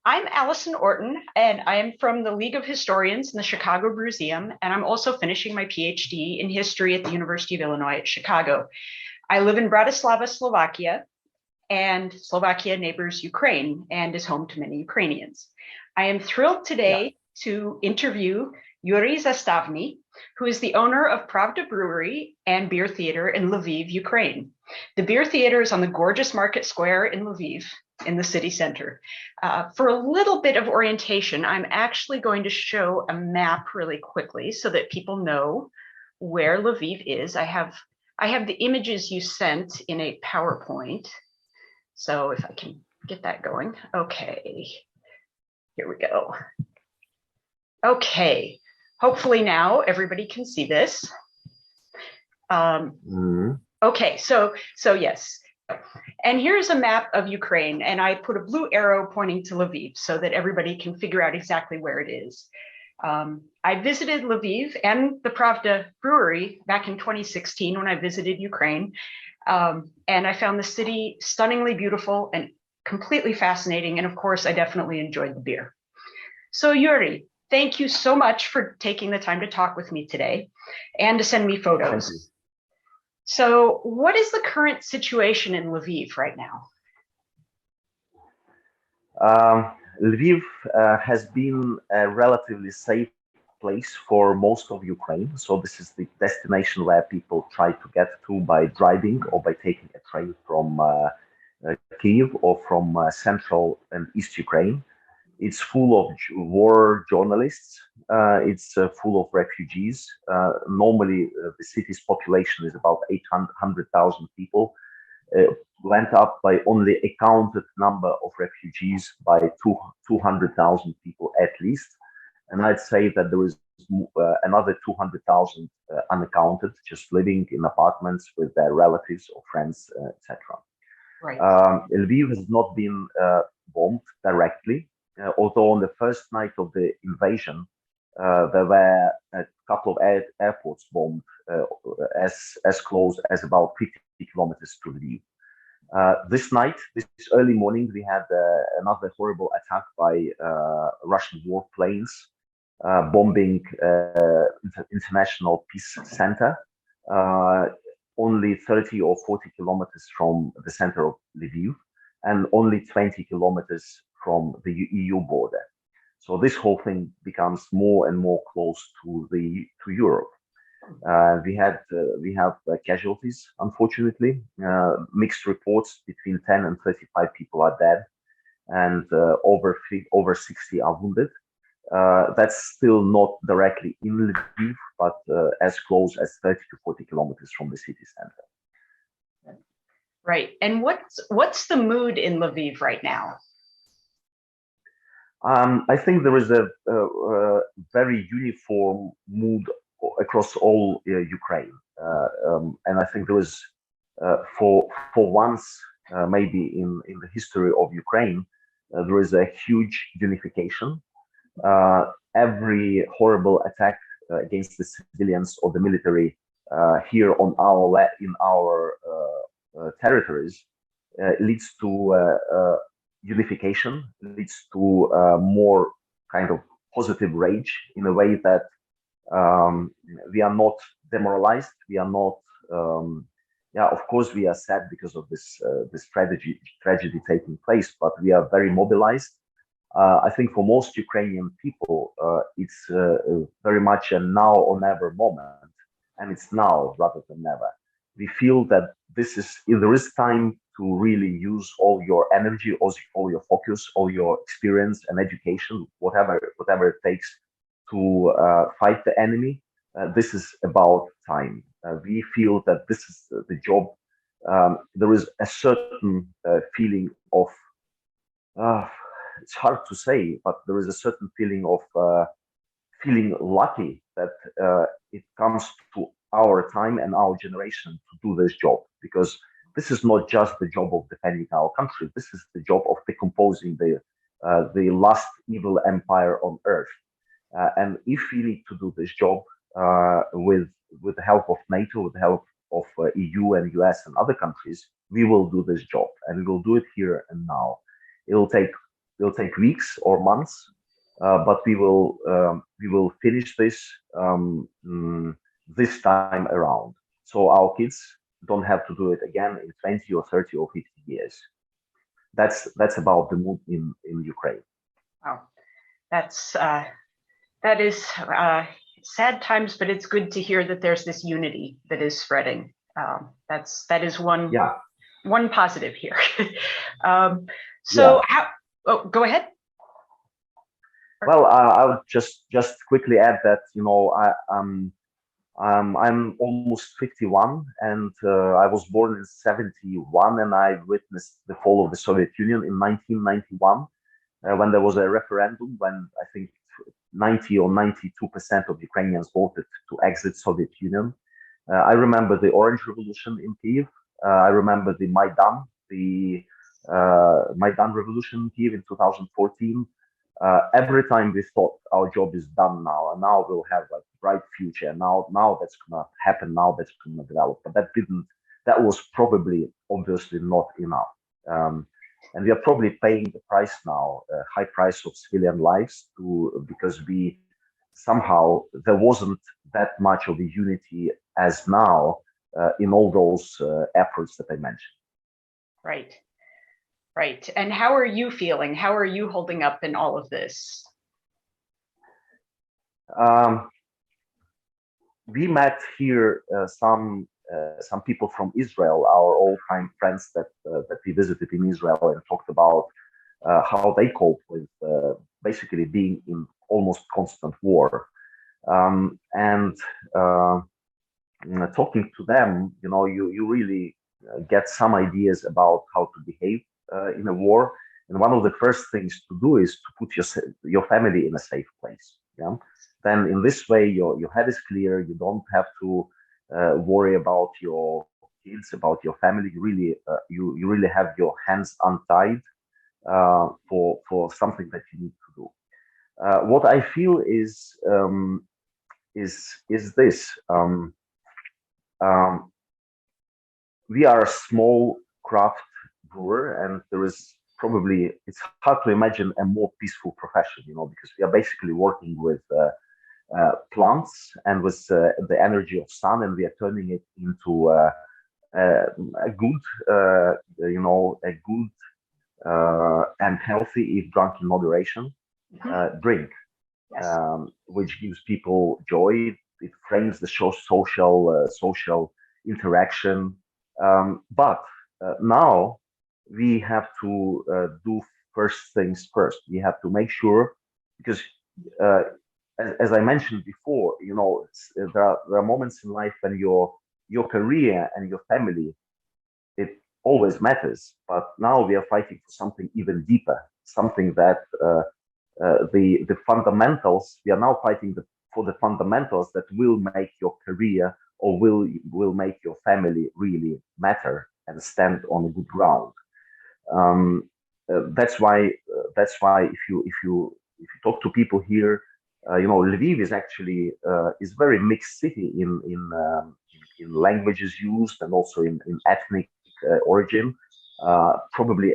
I'm Alison Orton, and I am from the League of Historians in the Chicago Brewseum, and I'm also finishing my PhD in history at the University of Illinois at Chicago. I live in Bratislava, Slovakia, and Slovakia neighbors Ukraine and is home to many Ukrainians. I am thrilled Yeah. today to interview Yurii Zastavnyi, who is the owner of Pravda Brewery and Beer Theater in Lviv, Ukraine. The beer theater is on the gorgeous market square in Lviv, in the city center. For a little bit of orientation, I'm actually going to show a map really quickly so that people know where Lviv is. I have the images you sent in a PowerPoint. So if I can get that going. Okay, here we go. Okay, hopefully now everybody can see this. Mhm. Okay, so yes. And here's a map of Ukraine, and I put a blue arrow pointing to Lviv so that everybody can figure out exactly where it is. I visited Lviv and the Pravda Brewery back in 2016 when I visited Ukraine, and I found the city stunningly beautiful and completely fascinating. And of course, I definitely enjoyed the beer. So Yurii, thank you so much for taking the time to talk with me today and to send me Thank you. photos. So what is the current situation in Lviv right now? Um, Lviv has been a relatively safe place for most of Ukraine. So this is the destination where people try to get to by driving or by taking a train from Kyiv or from central and east Ukraine. It's full of war journalists. It's full of refugees. Normally, the city's population is about 800,000 people. uh, Went up by only a counted number of refugees by 200,000 people at least. And I'd say that there is another 200,000 unaccounted, just living in apartments with their relatives or friends, etc. Right. Lviv has not been bombed directly, although on the first night of the invasion, there were a couple of airports bombed as close as about 50 kilometers to Lviv. This early morning, we had another horrible attack by Russian warplanes bombing International Peace Center, uh, only 30 or 40 kilometers from the center of Lviv, and only 20 kilometers from the EU border. So this whole thing becomes more and more close to Europe. We have casualties, unfortunately. Mixed reports between 10 and 35 people are dead, and over 60 are wounded. That's still not directly in Lviv, but as close as 30 to 40 kilometers from the city center. Right. And what's the mood in Lviv right now? I think there is a very uniform mood across all Ukraine, and I think there is, for once, maybe in the history of Ukraine, there is a huge unification. Every horrible attack against the civilians or the military here on in our territories leads to unification, leads to more kind of positive rage in a way that um, we are not demoralized. We are not. Yeah, of course, we are sad because of this tragedy taking place, but we are very mobilized. I think for most Ukrainian people, it's very much a now or never moment, and it's now rather than never. We feel that there is time to really use all your energy, all your focus, all your experience and education, whatever it takes to fight the enemy. This is about time. We feel that this is the job. There is a certain feeling of uh, it's hard to say, but there is a certain feeling of feeling lucky that it comes to our time and our generation to do this job, because this is not just the job of defending our country. This is the job of decomposing the last evil empire on earth. And if we need to do this job with the help of NATO, with the help of EU and US and other countries, we will do this job, and we will do it here and now. It'll take take weeks or months, but we will finish this this time around. So our kids don't have to do it again in 20 or 30 or 50 years. That's about the mood in Ukraine. Wow, that is sad times, but it's good to hear that there's this unity that is spreading. That is one positive here. Go ahead. Well, I would just quickly add that I'm almost 51, and I was born in 71, and I witnessed the fall of the Soviet Union in 1991, when there was a referendum, when I think 90 or 92% of Ukrainians voted to exit Soviet Union. I remember the Orange Revolution in Kiev. I remember the Maidan Revolution in Kiev in 2014. Every time we thought our job is done now, and now we'll have a bright future. Now that's gonna happen. Now that's gonna develop. But that didn't. That was probably obviously not enough. And we are probably paying the price now, a high price of civilian lives, because we somehow there wasn't that much of a unity as now in all those efforts that I mentioned. Right. Right. And how are you feeling? How are you holding up in all of this? We met here some people from Israel, our old-time friends that we visited in Israel, and talked about how they cope with basically being in almost constant war. And talking to them, you really get some ideas about how to behave in a war. And one of the first things to do is to put your family in a safe place. Yeah. Then in this way, your head is clear. You don't have to worry about your kids, about your family. You really have your hands untied for something that you need to do. What I feel is this. We are a small craft brewer, and it's hard to imagine a more peaceful profession, because we are basically working with plants and with the energy of sun, and we are turning it into a good, and healthy, if drunk in moderation, drink, yes. Which gives people joy. It frames the social interaction. But now we have to do first things first. We have to make sure, because as I mentioned before, there are moments in life when your career and your family, it always matters. But now we are fighting for something even deeper, something that the fundamentals. We are now fighting for the fundamentals that will make your career or will make your family really matter and stand on a good ground. That's why if you talk to people here, Lviv is actually is very mixed city in languages used and also in ethnic origin. Probably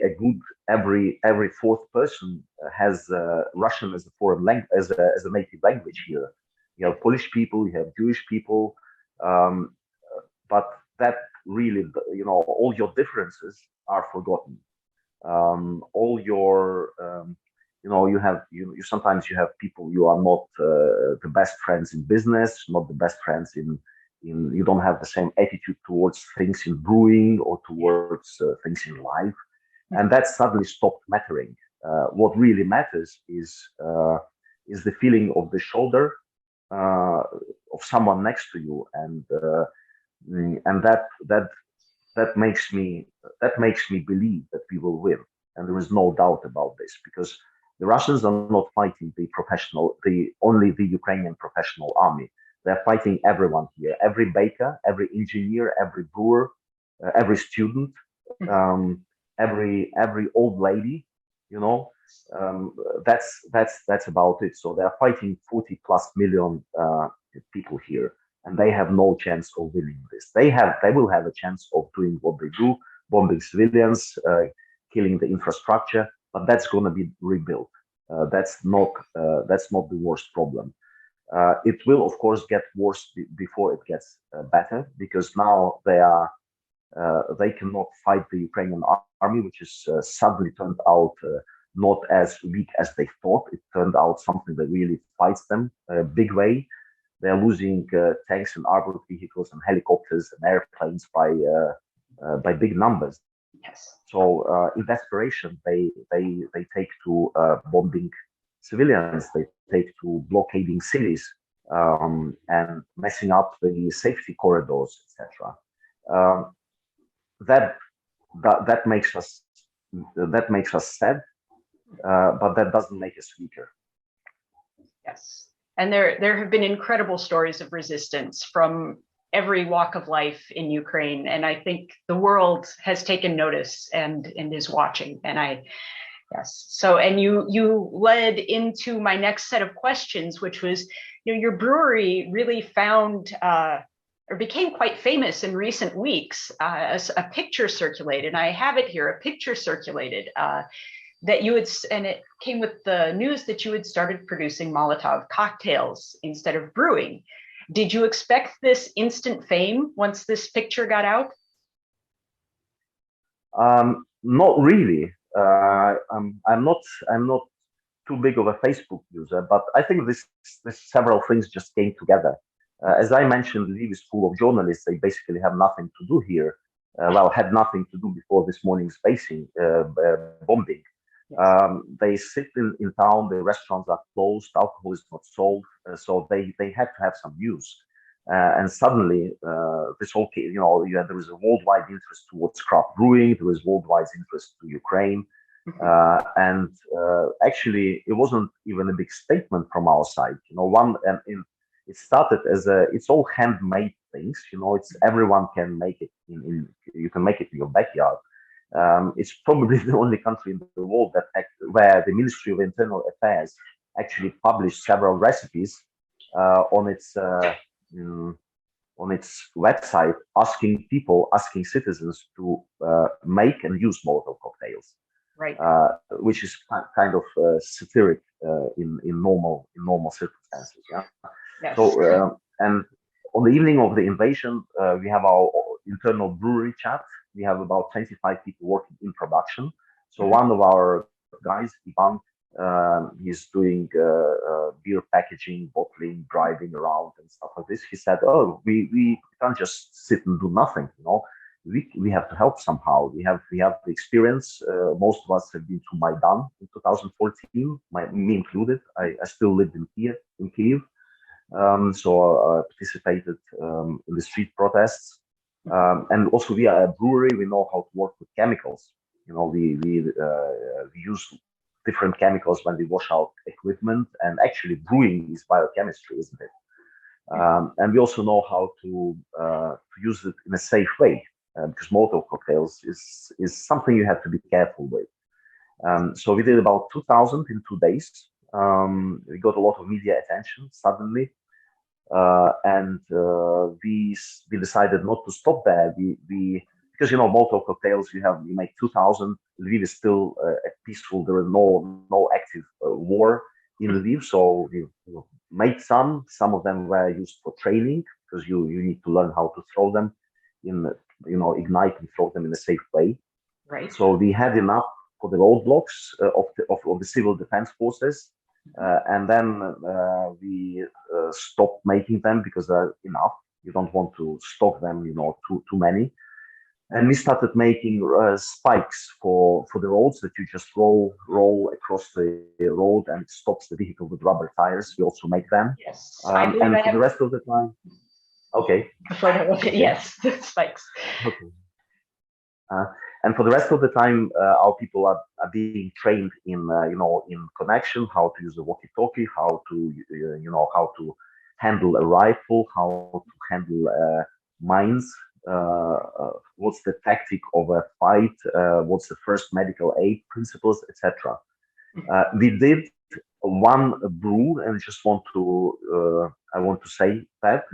every fourth person has Russian as a foreign language, as a native language here. You have Polish people, you have Jewish people, but that really, all your differences are forgotten. All your, sometimes you have people you are not the best friends in business, not the best friends you don't have the same attitude towards things in brewing or towards things in life, and that suddenly stopped mattering. What really matters is the feeling of the shoulder of someone next to you, and that makes me believe that we will win, and there is no doubt about this, because the Russians are not fighting only the Ukrainian professional army. They're fighting everyone here, every baker, every engineer, every brewer, every student, every old lady. That's about it. So they're fighting 40+ million people here, and they have no chance of winning this. They will have a chance of doing what they do, bombing civilians, killing the infrastructure, but that's going to be rebuilt. That's not the worst problem. It will, of course, get worse before it gets better, because now they cannot fight the Ukrainian army, which is suddenly turned out not as weak as they thought. It turned out something that really fights them a big way. They're losing tanks and armored vehicles and helicopters and airplanes by big numbers. Yes. So in desperation, they take to bombing civilians. They take to blockading cities and messing up the safety corridors, etc. Um, that, that makes us sad, but that doesn't make us weaker. Yes, and there have been incredible stories of resistance from every walk of life in Ukraine, and I think the world has taken notice and is watching. And yes, so and you led into my next set of questions, which was, your brewery really found or became quite famous in recent weeks. A picture circulated, and I have it here. A picture circulated that you had, and it came with the news that you had started producing Molotov cocktails instead of brewing. Did you expect this instant fame once this picture got out? Not really. I'm not too big of a Facebook user, but I think this several things just came together. As I mentioned, Lviv is full of journalists. They basically have nothing to do here. Had nothing to do before this morning's bombing. They sit in town. The restaurants are closed. Alcohol is not sold, so they had to have some news. And suddenly, this whole, there was a worldwide interest towards craft brewing. There was worldwide interest to Ukraine. And actually, it wasn't even a big statement from our side. It started as it's all handmade things. It's everyone can make it. You can make it in your backyard. It's probably the only country in the world where the Ministry of Internal Affairs actually published several recipes on its website, asking citizens to make and use Molotov cocktails. Right. Which is kind of satiric in normal circumstances. Yeah. Yes. So and on the evening of the invasion, we have our internal brewery chat. We have about 25 people working in production. So one of our guys, Ivan, he's doing beer packaging, bottling, driving around and stuff like this. He said, "Oh, we can't just sit and do nothing. We have to help somehow. We have the experience. Most of us have been to Maidan in 2014, me included. I still lived in Kiev, so I participated in the street protests. And also, we are a brewery. We know how to work with chemicals. We use different chemicals when we wash out equipment. And actually, brewing is biochemistry, isn't it? And we also know how to use it in a safe way. Because Molotov cocktails is something you have to be careful with. So we did about 2,000 in 2 days. We got a lot of media attention suddenly, and we decided not to stop there. Because Molotov cocktails, you make 2,000. Lviv is still peaceful. There is no active war in Lviv, so we made some. Some of them were used for training, because you need to learn how to throw them ignite and throw them in a safe way. Right. So we had enough for the roadblocks of the civil defense forces, and then we stopped making them because they're enough. You don't want to stock them, too many. And we started making spikes for the roads that you just roll across the road, and it stops the vehicle with rubber tires. We also make them. Yes. And for the rest of the time. Okay. Yes, spikes. Okay. And for the rest of the time, our people are being trained in connection, how to use a walkie-talkie, how to handle a rifle, how to handle mines, what's the tactic of a fight, what's the first medical aid principles, etc. We did one brew, and I want to say that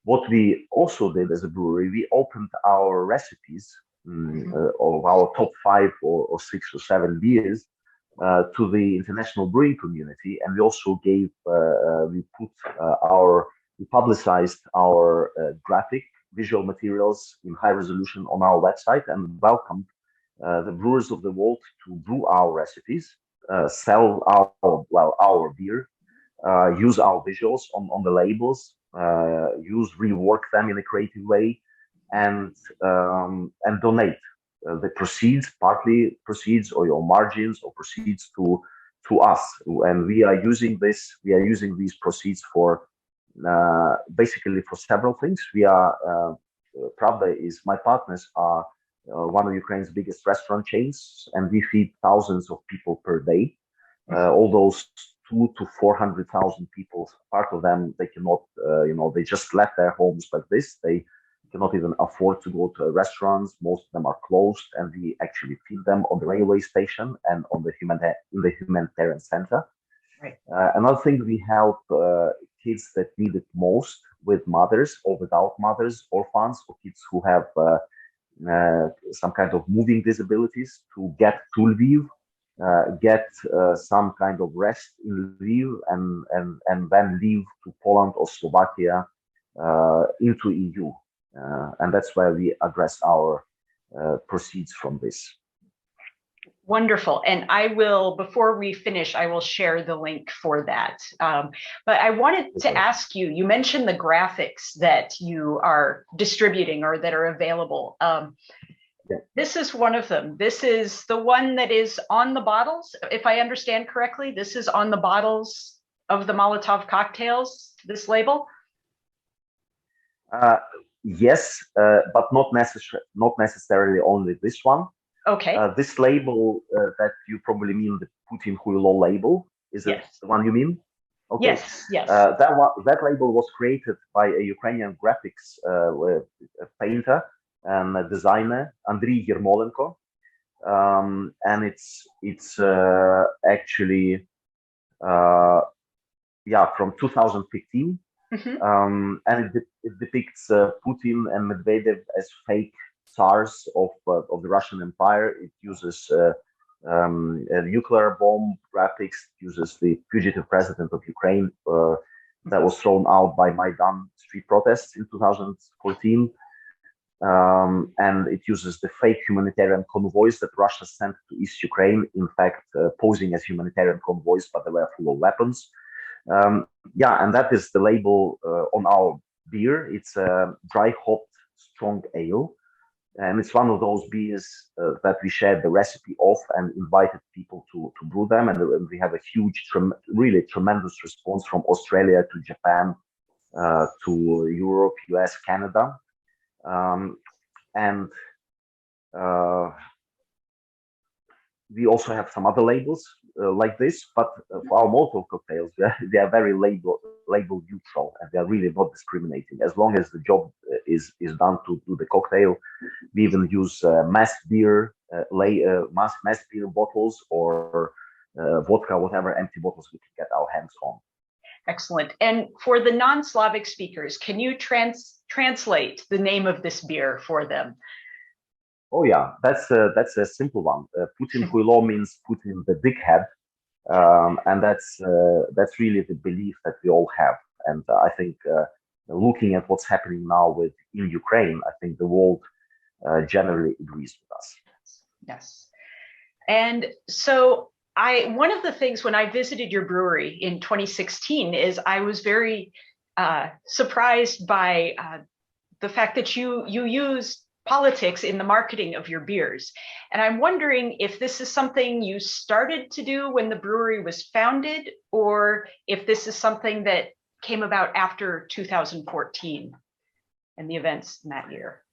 what we also did as a brewery, we opened our recipes of our top 5 or 6 or 7 beers to the international brewing community, and we also gave we publicized our graphic visual materials in high resolution on our website and welcomed the brewers of the world to brew our recipes, sell our beer, use our visuals on the labels, rework them in a creative way, and donate the proceeds, partly proceeds or your margins or proceeds to us. And we are using these proceeds for basically for several things. We are Pravda is my partners are one of Ukraine's biggest restaurant chains, and we feed thousands of people per day. All those 200,000 to 400,000 people, part of them they cannot, they just left their homes like this. They cannot even afford to go to restaurants. Most of them are closed, and we actually feed them on the railway station and on the humanitarian center. Right. Another thing, we help kids that need it most, with mothers or without mothers, orphans, or kids who have some kind of moving disabilities, to get to Lviv, get some kind of rest in Lviv, and then leave to Poland or Slovakia into EU. And that's where we address our proceeds from this. Wonderful. And I will, before we finish, I will share the link for that. But I wanted to ask you, you mentioned the graphics that you are distributing or that are available. This is one of them. This is the one that is on the bottles. If I understand correctly, this is on the bottles of the Molotov cocktails, this label? Yes, but not necessarily only this one. Okay. This label that you probably mean, the Putin Huilo label, is it the one you mean? Okay. Yes, yes. That label was created by a Ukrainian graphics painter and a designer, Andriy Yermolenko, and it's actually from 2015. And it depicts Putin and Medvedev as fake tsars of the Russian Empire. It uses a nuclear bomb graphics. It uses the fugitive president of Ukraine that was thrown out by Maidan street protests in 2014. And it uses the fake humanitarian convoys that Russia sent to East Ukraine, in fact, posing as humanitarian convoys, but they were full of weapons. And that is the label on our beer. It's a dry hopped strong ale, and it's one of those beers that we shared the recipe of and invited people to brew them. And we have a huge, really tremendous response from Australia to Japan to Europe, US, Canada, and we also have some other labels like this, but for our Molotov cocktails, they are very label neutral, and they are really not discriminating. As long as the job is done to do the cocktail, we even use mass beer bottles, or vodka, whatever empty bottles we can get our hands on. Excellent. And for the non-Slavic speakers, can you translate the name of this beer for them? Oh yeah, that's a simple one. Putin Huilo means Putin the dickhead, and that's really the belief that we all have. And I think looking at what's happening now in Ukraine, I think the world generally agrees with us. Yes. And so one of the things when I visited your brewery in 2016 is I was very surprised by the fact that you used politics in the marketing of your beers. And I'm wondering if this is something you started to do when the brewery was founded, or if this is something that came about after 2014 and the events in that year.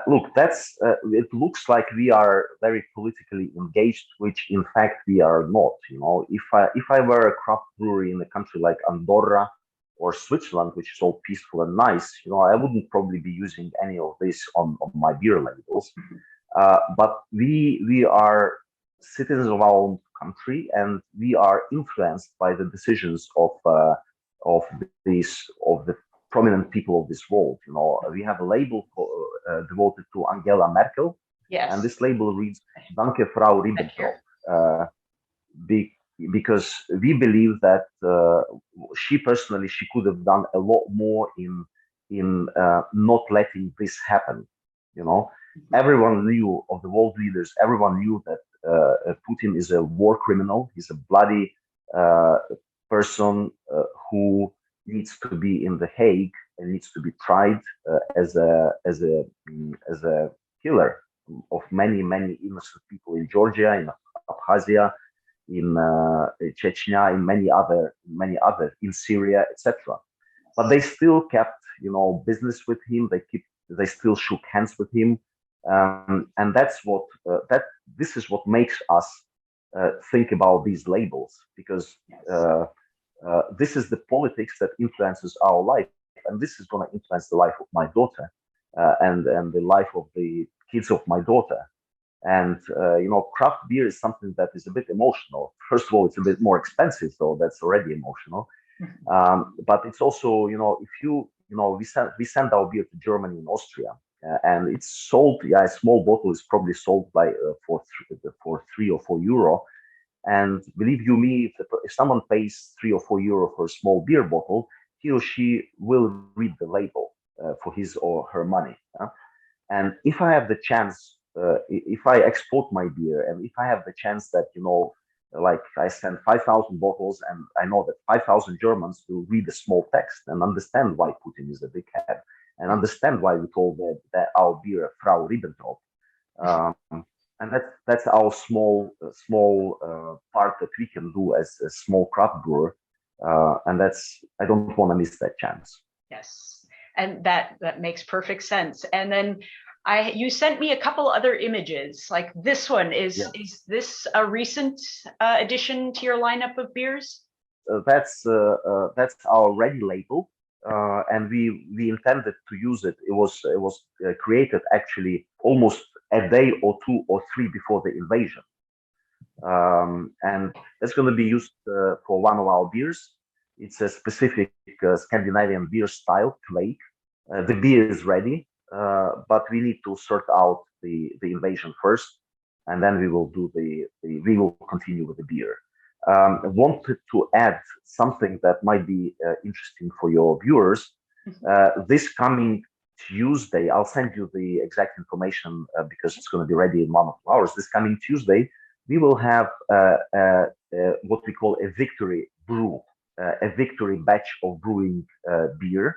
Look, it looks like we are very politically engaged, which in fact we are not. If I were a craft brewery in a country like Andorra or Switzerland, which is all peaceful and nice, I wouldn't probably be using any of this on my beer labels. But we are citizens of our own country, and we are influenced by the decisions of the prominent people of this world. You know, we have a label devoted to Angela Merkel, Yes. and this label reads "Danke, Frau Ribbentrop," because we believe that she personally could have done a lot more in not letting this happen. You know, everyone knew of the world leaders. Everyone knew that Putin is a war criminal. He's a bloody person who needs to be in The Hague and needs to be tried as a killer of many innocent people in Georgia, in Abkhazia, in Chechnya, in many other in Syria, etc. But they still kept, you know, business with him. They still shook hands with him, and that's what this is what makes us think about these labels, because this is the politics that influences our life, and this is going to influence the life of my daughter and the life of the kids of my daughter. And you know, craft beer is something that is a bit emotional. First of all, it's a bit more expensive, so that's already emotional. But it's also, you know, if you know, we send our beer to Germany and Austria, and it's sold. Yeah, a small bottle is probably sold by for €3 or €4. And believe you me, if someone pays €3 or €4 for a small beer bottle, he or she will read the label for his or her money. And if I have the chance, if I export my beer, and if I have the chance that, you know, like I send 5,000 bottles, and I know that 5,000 Germans will read the small text and understand why Putin is a big head, and understand why we call that our beer Frau Ribbentrop. And that's our small part that we can do as a small craft brewer, and I don't want to miss that chance. Yes, and that makes perfect sense. And then you sent me a couple other images, like this one. Is this a recent addition to your lineup of beers? That's our ready label, and we intended to use it. It was created actually almost a day or 2 or 3 before the invasion, and that's going to be used for one of our beers. It's a specific Scandinavian beer style, Kvake. The beer is ready, but we need to sort out the invasion first, and then we will continue with the beer. I wanted to add something that might be interesting for your viewers. This coming Tuesday, I'll send you the exact information because it's going to be ready in 1 or 2 hours. This coming Tuesday, we will have what we call a victory brew, a victory batch of brewing beer.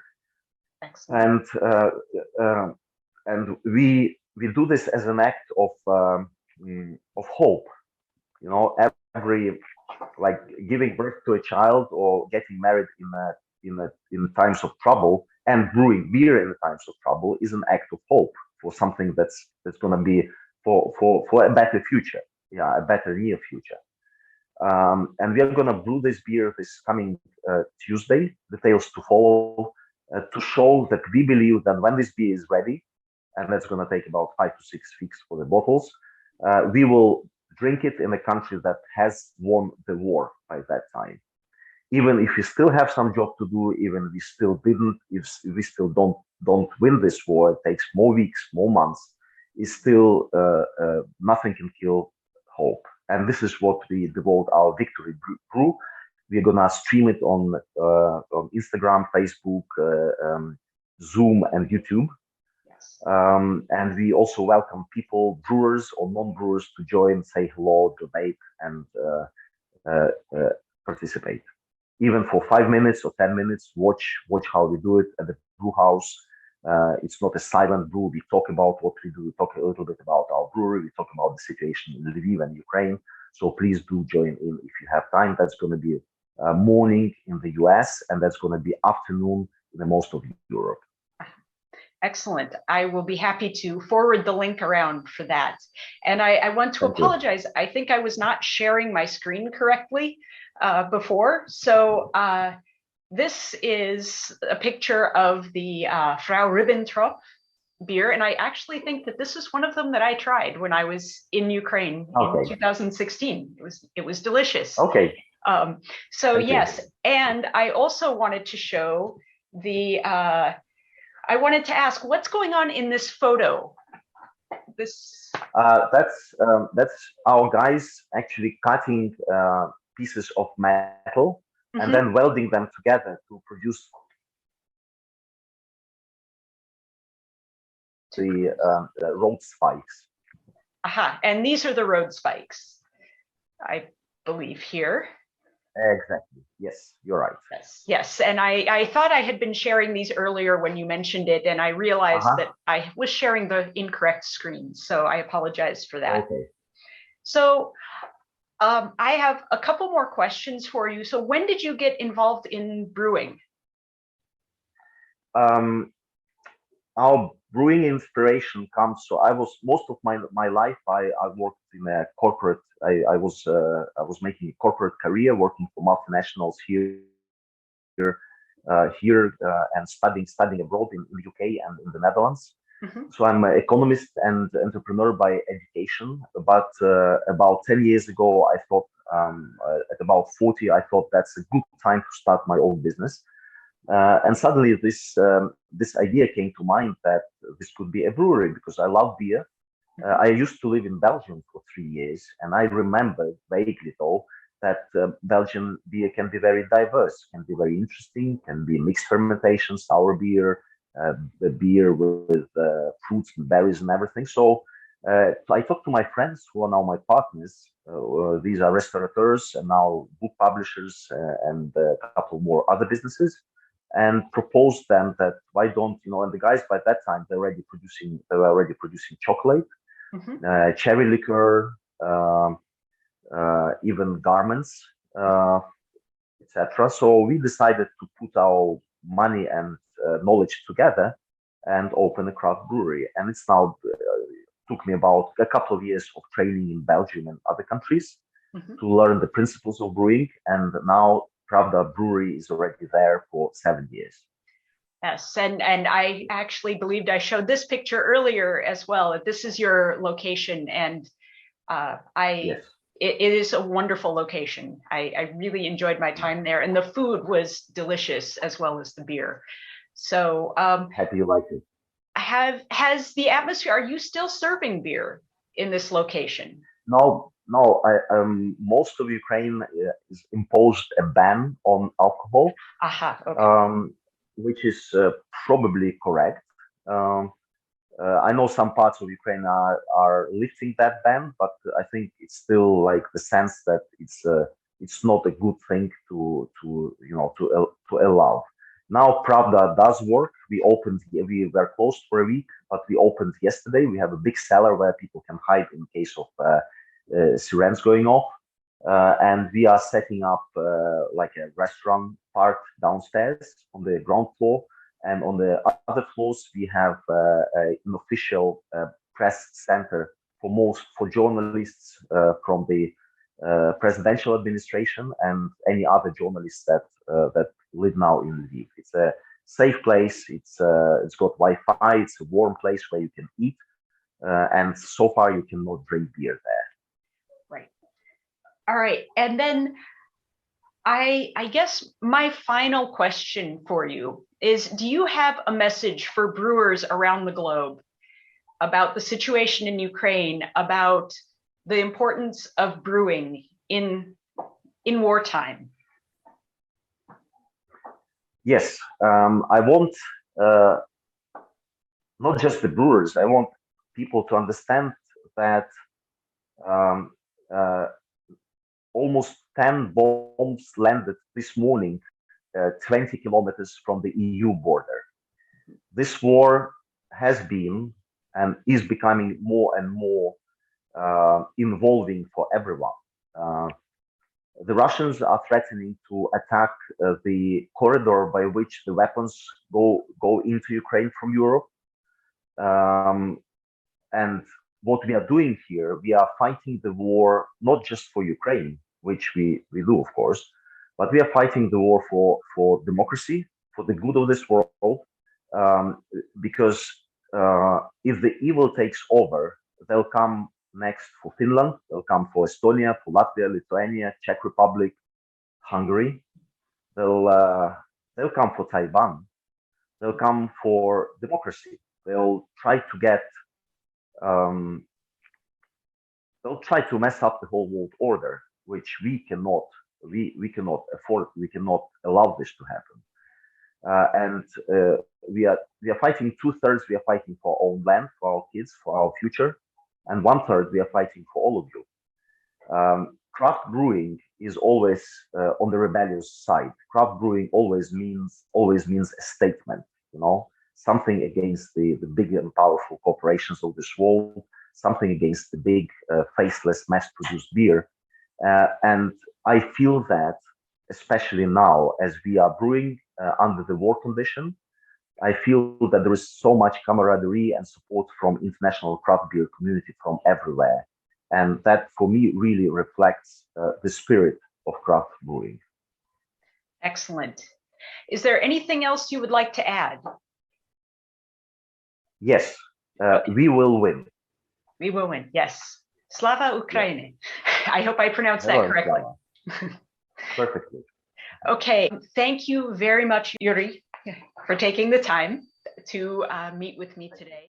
Excellent. And we do this as an act of hope. You know, every, like, giving birth to a child or getting married in times of trouble, and brewing beer in the times of trouble is an act of hope for something that's going to be for a better future, a better near future. And we are going to brew this beer this coming Tuesday. Details to follow, to show that we believe that when this beer is ready, and that's going to take about 5 to 6 weeks for the bottles, we will drink it in a country that has won the war by that time. Even if we still have some job to do, even we still didn't, if we still don't win this war, it takes more weeks, more months, is still nothing can kill hope. And this is what we devote our victory brew. We're gonna stream it on Instagram, Facebook, Zoom, and YouTube. And we also welcome people, brewers or non-brewers, to join, say hello, debate, and participate. Even for 5 minutes or 10 minutes, watch how we do it at the brew house. It's not a silent brew. We talk about what we do. We talk a little bit about our brewery. We talk about the situation in Lviv and Ukraine. So please do join in if you have time. That's going to be morning in the US, and that's going to be afternoon in the most of Europe. Excellent. I will be happy to forward the link around for that. And I want to apologize. I think I was not sharing my screen correctly before. So this is a picture of the Frau Ribbentrop beer. And I actually think that this is one of them that I tried when I was in Ukraine in 2016. It was delicious. Okay. So yes, and I also wanted to show I wanted to ask, what's going on in this photo? That's our guys actually cutting pieces of metal and then welding them together to produce the road spikes. Aha, and these are the road spikes, I believe here. Exactly. Yes, you're right. Yes. And I thought I had been sharing these earlier when you mentioned it, and I realized that I was sharing the incorrect screen. So I apologize for that. Okay. So I have a couple more questions for you. So when did you get involved in brewing? Our brewing inspiration comes. So I was most of my life. I worked in a corporate. I was making a corporate career, working for multinationals here and studying abroad in the UK and in the Netherlands. So I'm an economist and entrepreneur by education. But about 10 years ago, I thought at about 40, I thought that's a good time to start my own business. And suddenly this idea came to mind that this could be a brewery because I love beer. I used to live in Belgium for 3 years, and I remember vaguely though that Belgian beer can be very diverse, can be very interesting, can be mixed fermentation, sour beer, the beer with fruits and berries and everything. So I talked to my friends who are now my partners. These are restaurateurs and now book publishers and a couple more other businesses, and proposed them that why don't and the guys by that time they were already producing chocolate, cherry liqueur, even garments, etc. So we decided to put our money and knowledge together and open a craft brewery. And it's now took me about a couple of years of training in Belgium and other countries to learn the principles of brewing. And now Pravda Brewery is already there for 7 years. Yes, and I actually believed I showed this picture earlier as well. This is your location, and Yes. It is a wonderful location. I really enjoyed my time there, and the food was delicious as well as the beer. So happy you like it. Has the atmosphere? Are you still serving beer in this location? No. Most of Ukraine is imposed a ban on alcohol, okay. Which is probably correct. I know some parts of Ukraine are lifting that ban, but I think it's still like the sense that it's not a good thing to allow. Now Pravda does work. We were closed for a week, but we opened yesterday. We have a big cellar where people can hide in case of sirens going off. And we are setting up like a restaurant part downstairs on the ground floor. And on the other floors, we have an official press center for journalists from the presidential administration and any other journalists that live now in Lviv. It's a safe place. It's got Wi-Fi. It's a warm place where you can eat, and so far you cannot drink beer there. Right. All right, and then I guess my final question for you is, do you have a message for brewers around the globe about the situation in Ukraine, about the importance of brewing in wartime? Yes, I want not just the brewers, I want people to understand that almost 10 bombs landed this morning 20 kilometers from the EU border. This war has been and is becoming more and more involving for everyone. The Russians are threatening to attack the corridor by which the weapons go into Ukraine from Europe. And what we are doing here, we are fighting the war not just for Ukraine, which we do, of course, but we are fighting the war for democracy, for the good of this world, because if the evil takes over, they'll come next for Finland, they'll come for Estonia, for Latvia, Lithuania, Czech Republic, Hungary. They'll come for Taiwan. They'll come for democracy. They'll try to get, um, they'll try to mess up the whole world order, which we cannot afford, we cannot allow this to happen. And we are fighting 2/3. We are fighting for our own land, for our kids, for our future, and 1/3 we are fighting for all of you. Craft brewing is always on the rebellious side. Craft brewing always means a statement, you know, something against the big and powerful corporations of this world, something against the big faceless mass-produced beer. And I feel that, especially now, as we are brewing under the war condition, I feel that there is so much camaraderie and support from international craft beer community from everywhere. And that, for me, really reflects the spirit of craft brewing. Excellent. Is there anything else you would like to add? Yes, we will win. We will win, yes. Slava Ukraini. I hope I pronounced that correctly. Perfectly. Okay, thank you very much, Yurii, for taking the time to meet with me today.